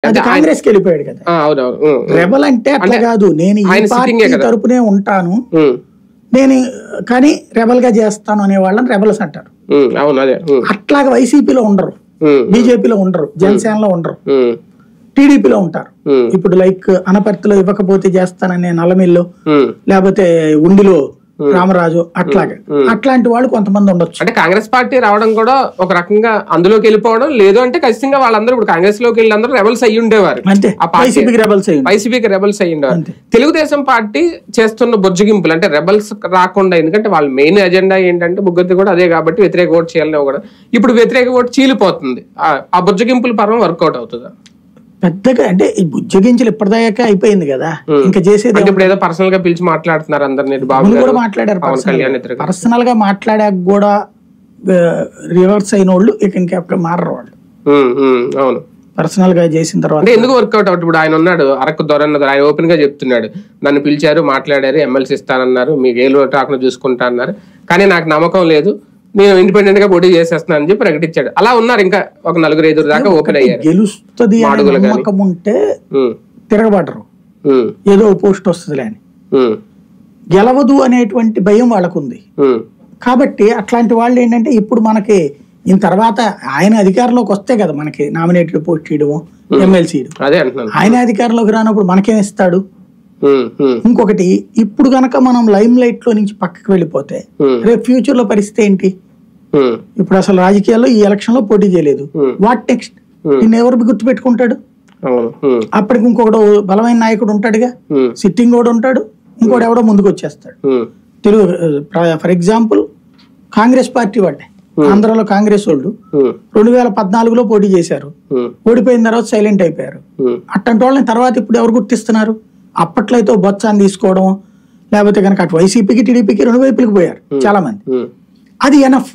అది కాంగ్రెస్ కి వెళ్ళిపోయాడు కదా. రెబల్ అంటే అట్లా కాదు, నేను ఈ పార్టీ తరపునే ఉంటాను నేను కానీ రెబల్ గా చేస్తాను అనే వాళ్ళని రెబల్స్ అంటారు. అట్లాగా వైసీపీలో ఉండరు, బీజేపీలో ఉండరు, జనసేనలో ఉండరు, టీడీపీలో ఉంటారు. ఇప్పుడు లైక్ అనపర్తిలో ఇవ్వకపోతే చేస్తాననే నల్లమిల్లు, లేకపోతే ఉండిలో రామరాజు, అట్లాంటి వాళ్ళు కొంతమంది ఉండొచ్చు. అంటే కాంగ్రెస్ పార్టీ రావడం కూడా ఒక రకంగా అందులోకి వెళ్ళిపోవడం లేదు అంటే ఖచ్చితంగా వాళ్ళందరూ ఇప్పుడు కాంగ్రెస్ లోకి వెళ్ళి రెబల్స్ అయ్యి ఉండేవారు, వైసీపీకి రెబల్స్ అయ్యి ఉండేవారు. తెలుగుదేశం పార్టీ చేస్తున్న బొజ్జగింపులు అంటే రెబల్స్ రాకుండా, ఎందుకంటే వాళ్ళ మెయిన్ ఎజెండా ఏంటంటే ముగ్గురిది కూడా అదే కాబట్టి వ్యతిరేక ఓటు చేయాలని కూడా. ఇప్పుడు వ్యతిరేక ఓటు చీలిపోతుంది, ఆ బొజ్జగింపుల పర్వం వర్కౌట్ అవుతుందా? పెద్దగా అంటే ఈ బుజ్జగించలు ఇప్పటిదాకా అయిపోయింది కదా, ఇంకా చేసేది ఇప్పుడు ఏదో పర్సనల్ గా పిలిచి మాట్లాడుతున్నారు అందరినీ, బాబు కూడా మాట్లాడారు. పర్సనల్ గా మాట్లాడాక కూడా రివర్స్ అయిన వాళ్ళు ఇక ఇంకా మారరు వాళ్ళు. అవును, పర్సనల్ గా చేసిన తర్వాత ఎందుకు వర్కౌట్ అవుతుంది? ఇప్పుడు ఆయన ఉన్నాడు అరకు దొరన్నది, ఆయన ఓపెన్ గా చెప్తున్నాడు, నన్ను పిలిచారు, మాట్లాడారు, ఎమ్మెల్సీ ఇస్తానన్నారు, మీకు ఏ లోటు రాకుండా చూసుకుంటా అన్నారు, కానీ నాకు నమ్మకం లేదు, నేను ఇండిపెండెంట్ గా పోటీ చేసేస్తున్నాను చెప్పి ప్రకటించాడు. అలా ఉన్నారు ఇంకా ఒక 4-5 దాకా ఓపెన్ అయ్యారు. గెలుస్తుంది నమ్మకం ఉంటే తిరగబడరు, ఏదో పోస్ట్ వస్తుందిలే అని. గెలవదు అనేటువంటి భయం వాళ్ళకు ఉంది కాబట్టి అట్లాంటి వాళ్ళు ఏంటంటే ఇప్పుడు మనకి ఈయన తర్వాత ఆయన అధికారంలోకి వస్తే కదా మనకి నామినేటెడ్ పోస్ట్ చేయడము, ఎమ్మెల్సీ. ఆయన అధికారంలోకి రానప్పుడు మనకేమిస్తాడు? ఇంకొకటి, ఇప్పుడు గనక మనం లైమ్ లైట్ లో నుంచి పక్కకి వెళ్ళిపోతే రేపు ఫ్యూచర్ లో పరిస్థితి ఏంటి? ఇప్పుడు అసలు రాజకీయాల్లో ఈ ఎలక్షన్ లో పోటీ చేయలేదు, వాట్ నెక్స్ట్? నిన్ను ఎవరు గుర్తు పెట్టుకుంటాడు? అప్పటికి ఇంకొకడు బలమైన నాయకుడు ఉంటాడుగా, సిట్టింగ్ కూడా ఉంటాడు, ఇంకోటి ఎవడో ముందుకు వచ్చేస్తాడు. Telugu for example Congress party వాళ్ళే, ఆంధ్రాలో కాంగ్రెస్ వాళ్ళు 2014లో పోటీ చేశారు, ఓడిపోయిన తర్వాత సైలెంట్ అయిపోయారు. అట్లాంటి వాళ్ళని తర్వాత ఇప్పుడు ఎవరు గుర్తిస్తున్నారు? అప్పట్లో అయితే బొత్సాన్ని తీసుకోవడం, లేకపోతే కనుక అటు వైసీపీకి టీడీపీకి 2 వైపులకి పోయారు చాలా మంది, అది ఎనఫ్.